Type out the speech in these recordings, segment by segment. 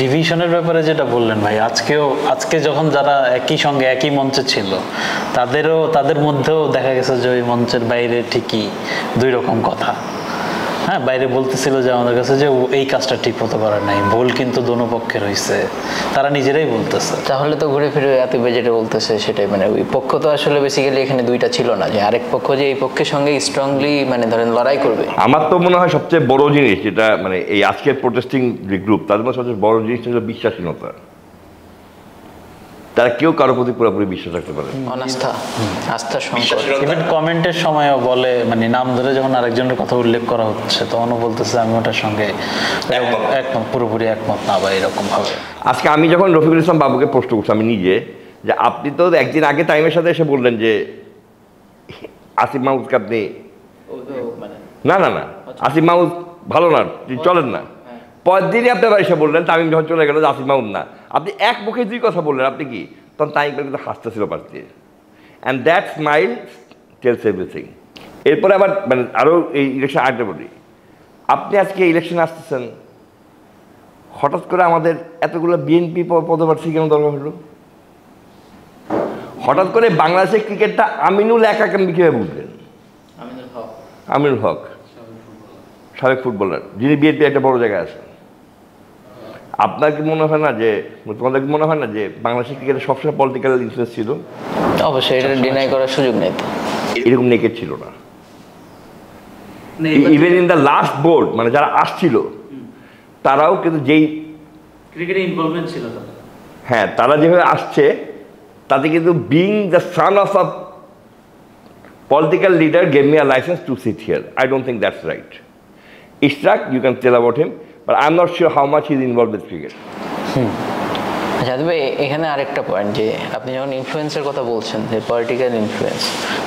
ডিভিশনের ব্যাপারে যেটা বললেন ভাই, আজকে যখন যারা একই সঙ্গে একই মঞ্চে ছিল তাদের মধ্যেও দেখা গেছে যে ওই মঞ্চের বাইরে ঠিকই দুই রকম কথা। হ্যাঁ, বাইরে বলতেছিল যে আমাদের কাছে যে এই কাজটা ঠিক মতো করার নাই, ভুল কিন্তু দোনো পক্ষের হয়েছে, তারা নিজেরাই বলতেছে। তাহলে তো ঘুরে ফিরে আতিফ ভাই যেটা বলতেছে সেটাই, মানে ওই পক্ষ তো আসলে বেসিক্যালি এখানে দুইটা ছিল না, যে আরেক পক্ষ যে এই পক্ষের সঙ্গে স্ট্রংলি মানে ধরেন লড়াই করবে। আমার তো মনে হয় সবচেয়ে বড় জিনিস যেটা মানে এই আজকের প্রোটেস্টিং যে গ্রুপ, তাদের মধ্যে সবচেয়ে বড় জিনিসটা হলো বিশ্বাসহীনতা। তারা কেউ কারো প্রতি পুরোপুরি বিশ্বাস রাখতে পারে, আস্থার সংকট। ইভেন কমেন্টের সময়ও বলে, মানে নাম ধরে যখন আরেকজনের কথা উল্লেখ করা হচ্ছে তখনও বলতেছে আমি ওটার সঙ্গে একমত, পুরোপুরি একমত না বা এরকম ভাবে। আজকে আমি যখন রফিকুল ইসলাম বাবুকে প্রশ্ন করছি আমি নিজে, যে আপনি তো একদিন আগে টাইমের সাথে এসে বললেন যে আসিফ মাহমুদকে আপনি না না না আসিফ মাহমুদ ভালো না, চলেন না। পরের দিনই আপনি আবার এসে বললেন, তামিম যখন চলে গেল যে আসিফ মাহমুদ না। আপনি এক মুখে দুই কথা বললেন, আপনি কি তখন তামিম কিন্তু হাসতেছিল পাশ দিয়ে, and that smile tells everything. এরপরে আবার মানে আরও এই ইলেকশন আগে বলি, আপনি আজকে ইলেকশনে আসতেছেন, হঠাৎ করে আমাদের এতগুলো বিএনপি পদপ্রার্থী কেন দরকার হলো? হঠাৎ করে বাংলাদেশের ক্রিকেটটা আমিনুল একা কেন কীভাবে বুঝলেন? আমিনুল হক সাবেক ফুটবলার, যিনি বিএনপি একটা বড় জায়গায় আছেন। আপনার কি মনে হয় না যে, তোমাদের কি মনে হয় না যে বাংলাদেশের ক্রিকেটে সবসময় পলিটিক্যাল ইনফ্লুয়েন্স ছিল? অবশ্যই, এটা ডিনাই করার সুযোগ নেই তো। এরকম নেকেড ছিল না। Even in the last board মানে যারা আসছিল তারাও কিন্তু যেই ক্রিকেটে ইনভলভমেন্ট ছিল, হ্যাঁ তারা যেভাবে আসছে তাতে কিন্তু being the son of a political leader gave me a license to sit here. I don't think that's right. Ishraq, you can tell about him, but I'm not sure how much he's involved with cricket. আচ্ছা তবে এখানে আরেকটা point, যে আপনি যখন ইনফ্লুয়েন্সের কথা বলছেন, যে পলিটিক্যাল ইনফ্লুয়েন্স,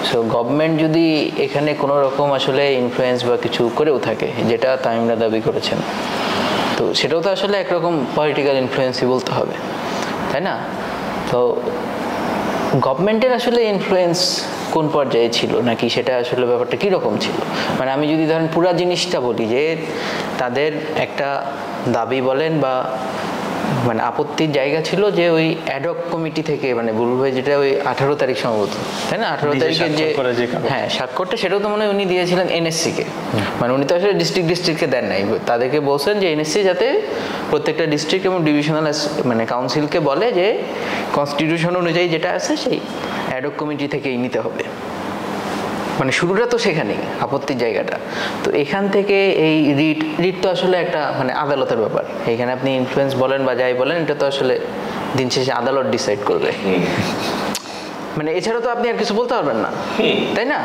সো গভর্নমেন্ট যদি এখানে কোনো রকম আসলে ইনফ্লুয়েন্স বা কিছু করেও থাকে, যেটা তামিমরা দাবি করেছেন, তো সেটাও তো আসলে একরকম পলিটিক্যাল ইনফ্লুয়েন্সই বলতে হবে, তাই না? তো গভর্নমেন্টের আসলে ইনফ্লুয়েন্স কোন পর্যায়ে ছিল, নাকি সেটা আসলে ব্যাপারটা কীরকম ছিল? মানে আমি যদি ধরেন পুরা জিনিসটা বলি, যে তাদের একটা দাবি বলেন বা মানে আপত্তির জায়গা ছিল যে ওই অ্যাডহক কমিটি থেকে, মানে বুলবুল ভাই যেটা ওই 18 তারিখ সম্ভবত, তাই না, 18 তারিখের যে হ্যাঁ স্বাক্ষরটা, সেটাও তো মনে হয় উনি দিয়েছিলেন এনএসসিকে। মানে উনি তো আসলে ডিস্ট্রিক্টকে দেন নাই, তাদেরকে বলছেন যে এনএসসি যাতে প্রত্যেকটা ডিস্ট্রিক্ট এবং ডিভিশনাল মানে কাউন্সিলকে বলে যে কনস্টিটিউশন অনুযায়ী যেটা আছে সেই অ্যাডহক কমিটি থেকেই নিতে হবে। মানে শুরুটা তো সেখানেই আপত্তির জায়গাটা। তো এখান থেকে এই রিট তো আসলে একটা মানে আদালতের ব্যাপার। এখানে আপনি ইনফ্লুয়েন্স বলেন বা যাই বলেন, এটা তো আসলে দিন শেষে আদালত ডিসাইড করবে। মানে এছাড়া তো আপনি আর কিছু বলতে পারবেন না, তাই না?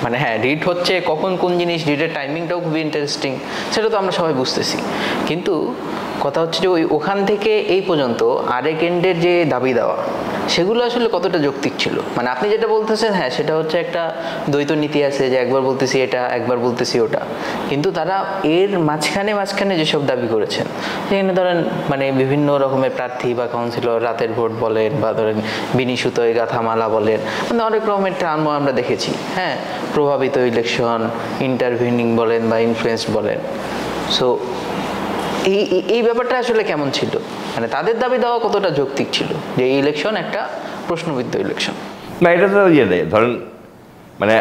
মানে হ্যাঁ, রিট হচ্ছে কখন কোন জিনিস, রিটের টাইমিংটাও খুবই ইন্টারেস্টিং, সেটা তো আমরা সবাই বুঝতেছি। কিন্তু কথা হচ্ছে যে ওখান থেকে এই পর্যন্ত আরেক এন্ডের যে দাবি দেওয়া, সেগুলো আসলে কতটা যৌক্তিক ছিল? মানে আপনি যেটা বলতেছেন, হ্যাঁ সেটা হচ্ছে একটা দ্বৈত নীতি আছে, যে একবার বলতেছি এটা, একবার বলতেছি ওটা। কিন্তু তারা এর মাঝখানে যেসব দাবি করেছেন, সেখানে ধরেন মানে বিভিন্ন রকমের প্রার্থী বা কাউন্সিলর, রাতের ভোট বলেন, বা ধরেন বিনি সুতোয় গাথামালা বলেন, মানে অনেক রকমের টার্ম আমরা দেখেছি। হ্যাঁ, প্রভাবিত ইলেকশন, ইন্টারভিনিং বলেন বা ইনফ্লুয়েন্স বলেন। সো এই ব্যাপারটা আসলে কেমন ছিল? মানে তাদের দাবি দেওয়া কতটা যৌক্তিক ছিল যে এই ইলেকশন একটা প্রশ্নবিদ্ধ ইলেকশন? না, এটা তো ইয়ে দেয়, ধরেন মানে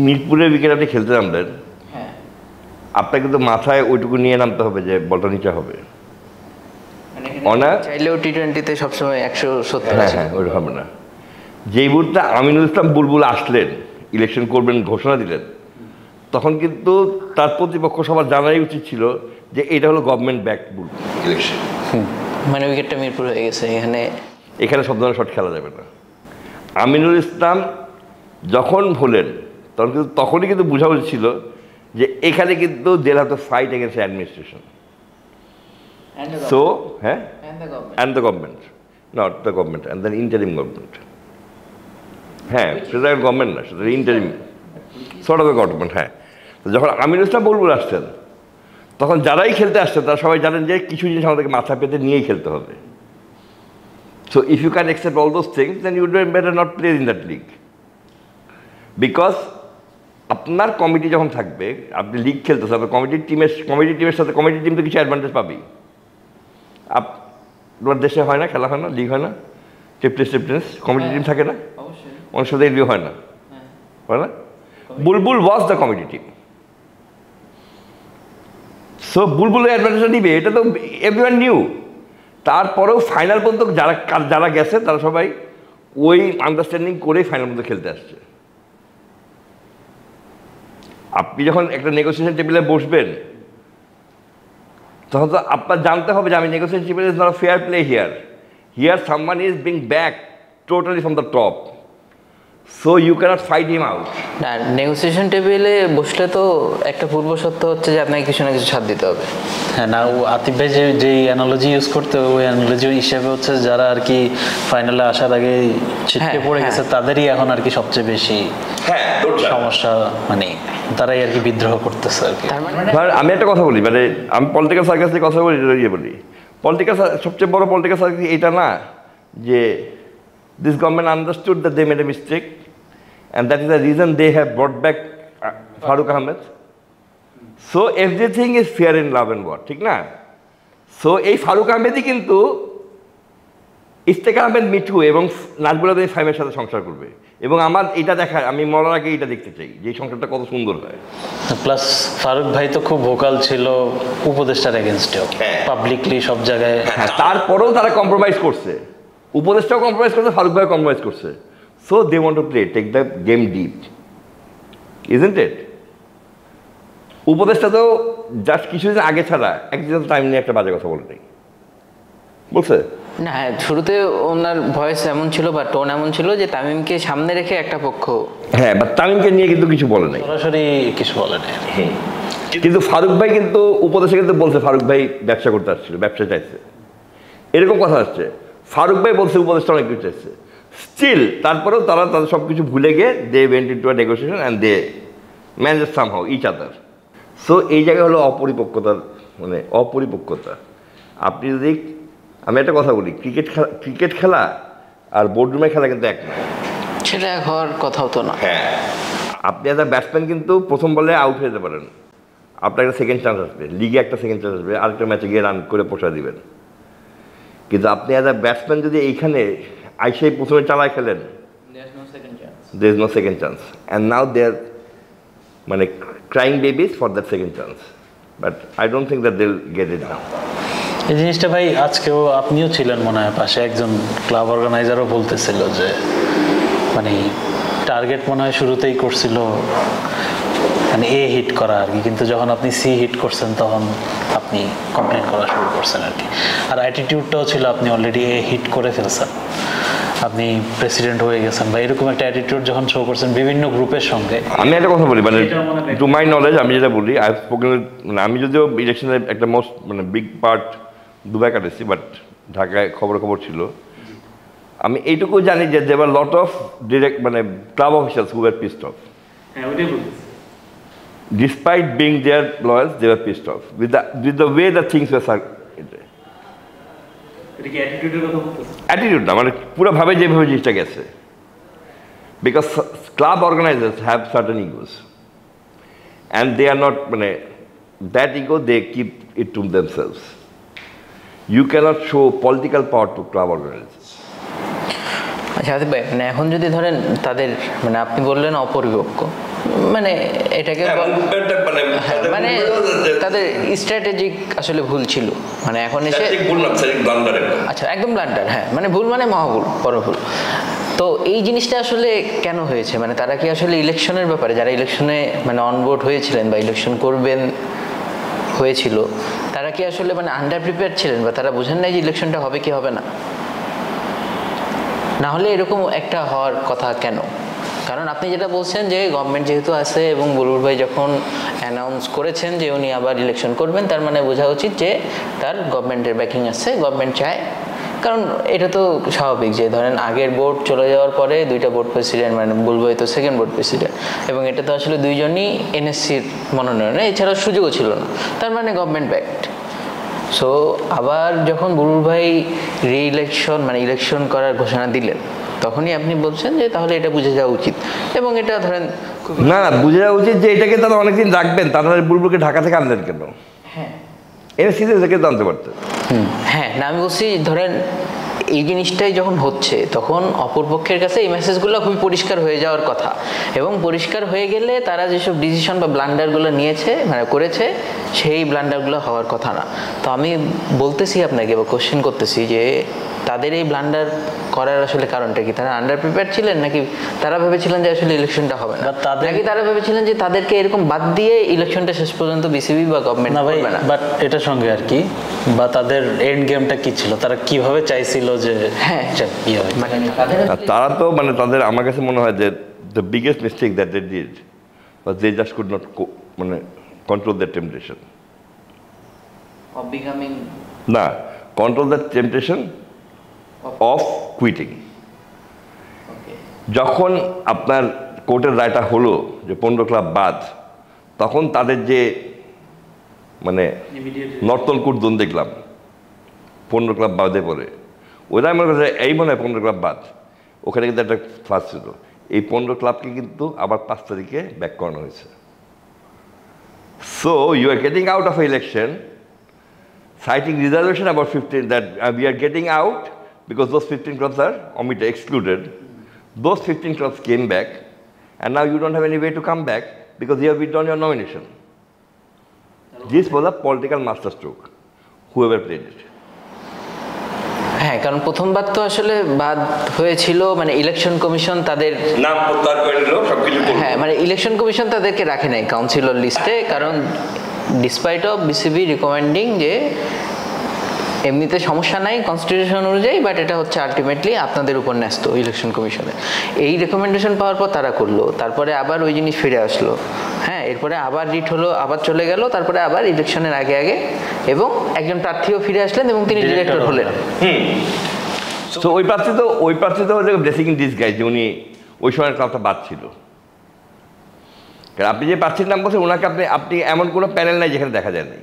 মিরপুরের উইকেট আপনি খেলতে নামলেন, হ্যাঁ, আপনাকে কিন্তু মাথায় ওইটুকু নিয়ে নামতে হবে যে বলটা নিচে হবে। চাইলেও টি-20তে সবসময় 170 হ্যাঁ ওইটা হবে না। যেই মুহূর্তে আমিনুল ইসলাম বুলবুল আসলেন, ইলেকশন করবেন ঘোষণা দিলেন, তখন কিন্তু তার প্রতিপক্ষ সবার জানাই উচিত ছিল যে এটা হলো গভর্নমেন্ট ব্যাক বুলবুল ইলেকশন। মানে উইকেটটা মিরপুর হয়ে গেছে, এখানে সব ধরনের শট খেলা যাবে না। আমিনুল ইসলাম যখন হলেন তখনই কিন্তু বোঝা উচিত ছিল যে এখানে কিন্তু they have to fight against administration. So হ্যাঁ, and the government, not the government, and the interim government. হ্যাঁ, সেটা গভর্নমেন্ট না, সেটা ইন্টারিম সর্ট অফ গভর্নমেন্ট। হ্যাঁ, তো যখন আমিনুল ইসলাম বুলবুল আসছেন, তখন যারাই খেলতে আসছেন তারা সবাই জানেন যে কিছু জিনিস আমাদেরকে মাথা পেতে নিয়েই খেলতে হবে। So if you can accept all those things, then you would better not play in that league. Because আপনার কমিটি যখন থাকবে, আপনি লিগ খেলতেছেন, আপনার কমিটি টিমের সাথে কমিটি টিম তো কিছু অ্যাডভান্টেজ পাবেই। আপনার দেশে হয় না, খেলা হয় না, লিগ হয় না, টেপটেন্স কমিটি টিম থাকে না, অনেক সাথে লিগ হয় না, হয় না? Bulbul was the committee team. So বুলবুলের অ্যাডভান্টেজটা নিবে, এটা তো এভরিওয়ান নিউ। তারপরেও ফাইনাল পর্যন্ত যারা গেছে তারা সবাই ওই আন্ডারস্ট্যান্ডিং করেই ফাইনাল পর্যন্ত খেলতে আসছে। আপনি যখন একটা নেগোসিয়েশন টেবিলে বসবেন তখন তো আপনার জানতে হবে যে আমি negotiation table is not fair play here someone is being back totally from the top, so you can't fight him out. না, নেগোসিয়েশন টেবিলে বসলে তো একটা পূর্ব সত্য হচ্ছে যে আপনাকে কিছু না কিছু ছাড় দিতে হবে। হ্যাঁ, না, ও আতিফ ভাই যে অ্যানালজি ইউজ করতে, ওই অ্যানালজি হিসেবে হচ্ছে যারা আর কি ফাইনালে আসার আগে ছিটকে পড়ে গেছে তাদেরই এখন আর কি সবচেয়ে বেশি সমস্যা, মানে তারাই আর কি বিদ্রোহ করতেছে আর কি। আমি একটা কথা বলি, মানে আমি পলিটিক্যাল সার্কাসের কথা বলি, বলি পলিটিক্যাল সবচেয়ে বড় পলিটিক্যাল সার্কাস এটা না যে this government understood that they made a mistake and that is the reason they have brought back Farooq Ahmed. So everything is fair in love and war, ঠিক না? সো এই ফারুক আহমেদই কিন্তু ইফতেখার আহমেদ মিঠু এবং নাজবুল আহমেদ ফাইমের সাথে সংসার করবে, এবং আমার এটা দেখা, আমি মরার আগে এটা দেখতে চাই যে এই সংসারটা কত সুন্দর হয়। প্লাস ফারুক ভাই তো খুব ভোকাল ছিল উপদেষ্টার এগেনস্টেও, পাবলিকলি সব জায়গায়। তারপরেও তারা কম্প্রোমাইজ করছে, উপদেষ্টাও কম্প্রোমাইজ করছে, ফারুক ভাইও কম্প্রোমাইজ করছে। So they want to play, take the game deep, isn't it? উপদেষ্টা তো জাস্ট কিছুদিন আগে ছাড়া একদিন টাইম নিয়ে একটা বাজে কথা বলে নেই, বলছে না। হ্যাঁ, শুরুতে ওনার ভয়েস এমন ছিল বা টোন এমন ছিল যে তামিমকে সামনে রেখে একটা পক্ষ, হ্যাঁ, বা তামিমকে নিয়ে কিন্তু কিছু বলে নাই, সরাসরি কিছু বলে নাই। কিন্তু ফারুক ভাই কিন্তু উপদেষ্টা কিন্তু বলছে ফারুক ভাই ব্যবসা করতে আসছিল, ব্যবসা চাইছে, এরকম কথা আসছে। ফারুক ভাই বলছে উপদেষ্টা অনেক কিছু চাইছে, স্টিল তারপরেও তারা তাদের সব কিছু ভুলে গিয়ে they went into a negotiation and they manage somehow each other. So এই জায়গায় হলো অপরিপক্কতার, মানে অপরিপক্কতা। আপনি যদি, আমি একটা কথা বলি, ক্রিকেট খেলা আর বোর্ডরুমে খেলা কিন্তু এক নয়, সেটা হওয়ার কথাও তো না। হ্যাঁ, আপনি অ্যাজ আ ব্যাটসম্যান কিন্তু প্রথম বলে আউট হয়ে যেতে পারেন, আপনার একটা সেকেন্ড চান্স আসবে, লিগে একটা সেকেন্ড চান্স আসবে, আরেকটা ম্যাচে গিয়ে রান করে পোষা দিবেন। কিন্তু আপনি অ্যাজ আ ব্যাটসম্যান যদি এইখানে আইসেই প্রথমে চালায় খেলেন, there is no second chance, and now they are মানে crying babies for that second chance, but I don't think that they'll get it now. এই জিনিসটা ভাই আজকেও আপনিও ছিলেন মনে হয় পাশে, একজন ক্লাব অর্গানাইজারও বলতেছিল যে মানে টার্গেট মনে হয় শুরুতেই করছিল মানে এ হিট করা আর কি, কিন্তু যখন আপনি সি হিট করছেন তখন আপনি কমপ্লেন করা শুরু করছেন আর কি। আর অ্যাটিটিউডটাও ছিল আপনি অলরেডি এ হিট করে ফেলছেন, আপনি প্রেসিডেন্ট হয়ে গেছেন বা এরকম একটা অ্যাটিটিউড যখন শো করছেন বিভিন্ন গ্রুপের সঙ্গে। আমি একটা কথা বলি, মানে টু মাই নলেজ আমি যেটা বলি, আই হ্যাভ স্পোকেন, মানে আমি যদিও ইলেকশনের একটা মোস্ট মানে বিগ পার্ট দুবাই কাটেছি, বাট ঢাকায় খবর ছিল। আমি এইটুকু জানি যে দেয়ার লট অফ ডিরেক্ট মানে club officers who were pissed of, despite being their lawyers, they were pissed off with the way the things were attitude না, মানে পুরোভাবে যেভাবে জিনিসটা গেছে, because club organisers have certain egos and they are not, মানে that ego they keep it to themselves. You cannot show political power to club organisers. আচ্ছা আতিফ ভাই, মানে এখন যদি ধরেন তাদের, মানে আপনি বললেন অপরিপক্ক, মানে এটাকে মানে তাদের স্ট্র্যাটেজিক আসলে ভুল ছিল, মানে এখন এসে আচ্ছা একদম ব্লান্ডার, হ্যাঁ মানে ভুল মানে মহাভুল, বড় ভুল। তো এই জিনিসটা আসলে কেন হয়েছে? মানে তারা কি আসলে ইলেকশনের ব্যাপারে, যারা ইলেকশনে মানে অনবোর্ড হয়েছিলেন বা ইলেকশন করবেন হয়েছিল, তারা কি আসলে মানে আন্ডার প্রিপেয়ার ছিলেন বা তারা বোঝেন নাই যে ইলেকশনটা হবে কি হবে না? না হলে এরকম একটা হওয়ার কথা কেন? কারণ আপনি যেটা বলছেন যে গভর্নমেন্ট যেহেতু আছে এবং বুলবুল ভাই যখন অ্যানাউন্স করেছেন যে উনি আবার ইলেকশন করবেন, তার মানে বোঝা উচিত যে তার গভর্নমেন্টের ব্যাকিং আছে, গভর্নমেন্ট চায়। কারণ এটা তো স্বাভাবিক যে ধরেন আগের বোর্ড চলে যাওয়ার পরে দুইটা বোর্ড প্রেসিডেন্ট, মানে বুলবুল ভাই তো সেকেন্ড বোর্ড প্রেসিডেন্ট, এবং এটা তো আসলে দুইজনই এনএসসির মনোনয়নে, এছাড়া সুযোগও ছিল না, তার মানে গভর্নমেন্ট ব্যাকড। সো আবার যখন বুলবুল ভাই রি-ইলেকশন মানে ইলেকশন করার ঘোষণা দিলেন, তখনই আপনি বলছেন যে তাহলে এটা বুঝে যাওয়া উচিত, এবং এটা ধরেন না বুঝে যাওয়া উচিত যে এটাকে তারা অনেকদিন রাখবেন, তারা বুলবুলকে ঢাকা থেকে আনলেন কেন? হ্যাঁ এনএসসি থেকে জানতে পারতেন। হ্যাঁ না, আমি বলছি ধরেন এই জিনিসটাই যখন হচ্ছে তখন অপরপক্ষের কাছে এই মেসেজগুলো খুবই পরিষ্কার হয়ে যাওয়ার কথা, এবং পরিষ্কার হয়ে গেলে তারা যেসব ডিসিশন বা ব্লান্ডারগুলো নিয়েছে মানে করেছে সেই ব্লান্ডারগুলো হওয়ার কথা না। তো আমি বলতেছি আপনাকে বা কোশ্চেন করতেছি যে তাদের এই ব্লান্ডার করার আসলে কারণটা কি? তারা আন্ডার প্রিপেয়ার ছিলেন, নাকি তারা ভেবেছিলেন যে আসলে ইলেকশনটা হবে না, নাকি তারা ভেবেছিলেন যে তাদেরকে এরকম বাদ দিয়ে ইলেকশনটা শেষ পর্যন্ত বিসিবি বা গভর্নমেন্ট করবে না? বাট এটার সঙ্গে আর কি, বা তাদের এন্ড গেমটা কি ছিল, তারা কিভাবে চাইছিল যে হ্যাঁ কি হবে? মানে তাদের আর তারা তো মানে তাদের আমার কাছে মনে হয় যে the biggest mistake that they did but they just could not মানে control the temptation. Of becoming না, control the temptation of quitting. যখন আপনার কোর্টের রায়টা হলো যে 15 ক্লাব বাদ, তখন তাদের যে মানে নর্তন কুটদন দেখলাম 15 ক্লাব বাদে পড়ে, ওরা আমার কাছে এই মনে হয় 15 ক্লাব বাদ, ওখানে কিন্তু একটা ক্লাস ছিল। এই 15 ক্লাবকে কিন্তু আবার 5 তারিখে ব্যাক করানো হয়েছে। So you are getting out of election citing reservation about 15 that we are getting out because those 15 clubs are excluded. Those 15 clubs came back and now you don't have any way to come back because you have withdrawn your nomination. This was a political masterstroke, whoever played it. হ্যাঁ, কারণ প্রথমবার তো আসলে বাদ হয়েছিল মানে election commission তাদের নাম প্রত্যাহার করে নিল, সবকিছু করলো। হ্যাঁ মানে ইলেকশন কমিশন তাদেরকে রাখে নাই কাউন্সিলর লিস্টে, কারণ ডিসপাইট অফ বিসিবি রিকমেন্ডিং যে এমনিতে সমস্যা নাই কনস্টিটিউশন অনুযায়ী, বাট এটা হচ্ছে আলটিমেটলি আপনাদের উপর ন্যস্ত ইলেকশন কমিশনে। এই রেকমেন্ডেশন পাওয়ার পর তারা করলো, তারপরে আবার ওই জিনিস ফিরে আসলো। হ্যাঁ, এরপরে আবার রিট হলো, আবার চলে গেল, তারপরে আবার ইলেকশনের আগে আগে এবং একজন প্রার্থীও ফিরে আসলেন এবং তিনি ডিরেক্টর হলেন। তো ওই প্রার্থী তো হচ্ছে ব্লেসিং ইন ডিসগাইজ, যে উনি ওই সময় ক্লাবটা বাদ ছিল। কারণ আপনি যে প্রার্থীর নাম বলছেন ওনাকে আপনি এমন কোনো প্যানেল নাই যেখানে দেখা যায় নাই।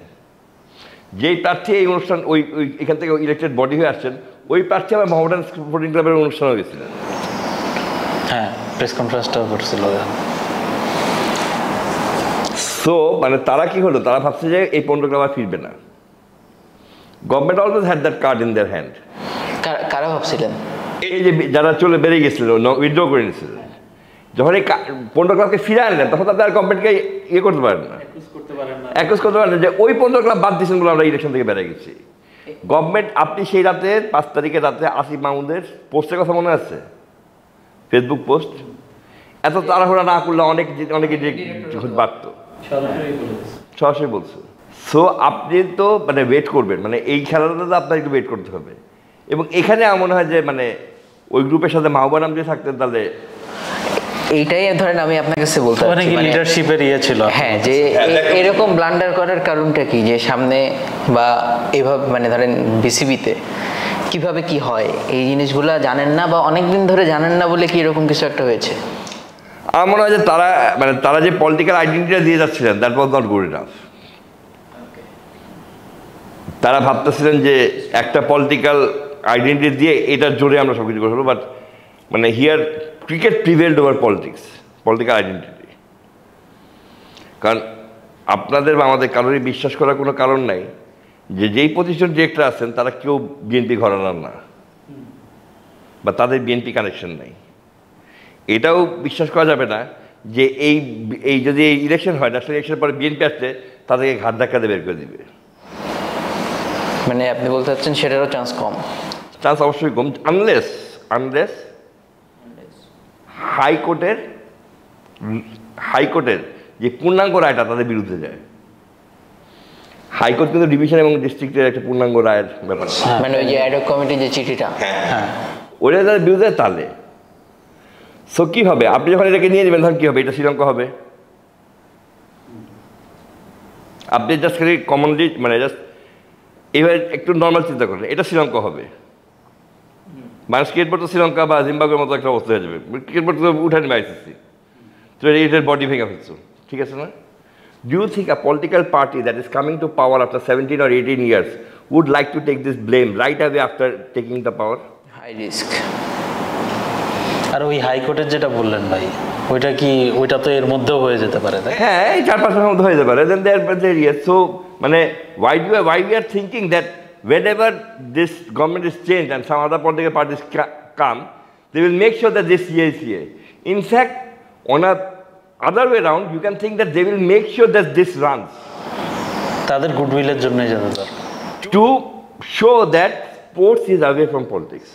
যেই প্রার্থী এই অনুষ্ঠান ওই এখান থেকে ইলেক্টেড বডি হয়ে আসছেন, ওই প্রার্থী আমার মোহামেডান স্পোর্টিং ক্লাবের অনুষ্ঠানে গেছিলেন। হ্যাঁ, প্রেস কনফারেন্সটাও করছিল। সো মানে তারা কি হলো, তারা ভাবছে যে এই 15 ক্লাব আর ফিরবে না। Government always had that card in their hand. কারা ভাবছিলেন? এই যে যারা চলে বেরিয়ে গেছিল, উইথড্র করে নিয়েছিল, যখন এই 15 ক্লাবকে ফিরে আনলেন তখন তাদের আর গভর্নমেন্টকে ইয়ে করতে পারেন না, অ্যাকুজ করতে পারেন না যে ওই 15 ক্লাব বাদ দিয়েছেন বলে আমরা ইলেকশন থেকে বেরিয়ে গেছি। গভর্নমেন্ট, আপনি সেই রাতে 5 তারিখে রাতে আসিফ মাহমুদের পোস্টের কথা মনে আছে? ফেসবুক পোস্ট, এত তাড়াহুড়া না করলে অনেকে বাড়ত, সরাসরি বলছে। সো আপনি তো মানে ওয়েট করবেন, মানে এই খেলাটা তো আপনার একটু ওয়েট করতে হবে। এবং এখানে আমার মনে হয় যে মানে ওই গ্রুপের সাথে মাহবুব যদি থাকতেন তাহলে এইটাই ধরেন আমি আপনার কাছে বলতে চাচ্ছি, মানে লিডারশিপের ইয়ে ছিল। হ্যাঁ, যে এরকম ব্লান্ডার করার কারণটা কি, যে সামনে বা এভাবে মানে ধরেন বিসিবিতে কিভাবে কি হয় এই জিনিসগুলো জানেন না, বা অনেকদিন ধরে জানেন না বলে কি এরকম কিছু একটা হয়েছে? আমার মনে হয় যে তারা যে পলিটিক্যাল আইডেন্টিটিটা দিয়ে যাচ্ছিলেন that was not good enough. তারা ভাবতেছিলেন যে একটা পলিটিক্যাল আইডেন্টিটি দিয়ে এটার জোরে আমরা সব কিছু করবো, বাট মানে here cricket prevailed over political identity. কারণ আপনাদের বা আমাদের কারোরই বিশ্বাস করার কোনো কারণ নাই যে যেই প্রতিষ্ঠান ডিরেক্টর আছেন তারা কেউ বিএনপি ঘরানার না, বা তাদের বিএনপি কানেকশন নাই। এটাও বিশ্বাস করা যাবে না যে এই যদি এই ইলেকশন হয়, ন্যাশনাল ইলেকশনের পরে বিএনপি আসছে তাদেরকে ঘাট ধাক্কা দিয়ে বের করে দিবে। মানে আপনি বলতে চাচ্ছেন সেটারও চান্স কম? চান্স অবশ্যই কম, আনলেস হাইকোর্টের যে পূর্ণাঙ্গ রায়টা তাদের বিরুদ্ধে যায়। হাইকোর্ট কিন্তু ডিভিশন এবং ডিস্ট্রিক্টের একটা পূর্ণাঙ্গ রায়ের ব্যাপার, মানে ওই যে অ্যাডহক কমিটির যে চিঠিটা, হ্যাঁ, ওটা তাদের বিরুদ্ধে তাহলে সো কী হবে? আপনি যখন এটাকে নিয়ে নেবেন তখন কী হবে? এটা শ্রীলঙ্কা হবে। আপনি জাস্ট খালি কমনলি মানে জাস্ট এবার একটু নর্মাল চিন্তা করেন, এটা শ্রীলঙ্কা হবে। মানুষ ক্রিকেট তো শ্রীলঙ্কা বা জিম্বাবুয়ের মতো একটা অবস্থা হয়ে যাবে। ক্রিকেট তো উঠে নেবে আইসিসি, তো এটার বডি ভেঙে ফেলছো, ঠিক আছে না? Do you think a political party that is coming to power after 17 or 18 years would like to take this blame right away after taking the power? High risk. আর ওই হাইকোর্টের যেটা বললেন ভাই, ওইটা তো এর মধ্যেও হয়ে যেতে পারে, তাই? হ্যাঁ, এই 4-5 মধ্যে হয়ে যেতে পারে। Then there yes, so মানে why we are thinking that whenever this government is changed and some other political parties come, they will make sure that this CA is CA. In fact, on a other way around, you can think that they will make sure that this runs. তাদের গুডউইলের জন্যই যেতে দরকার। To show that sports is away from politics.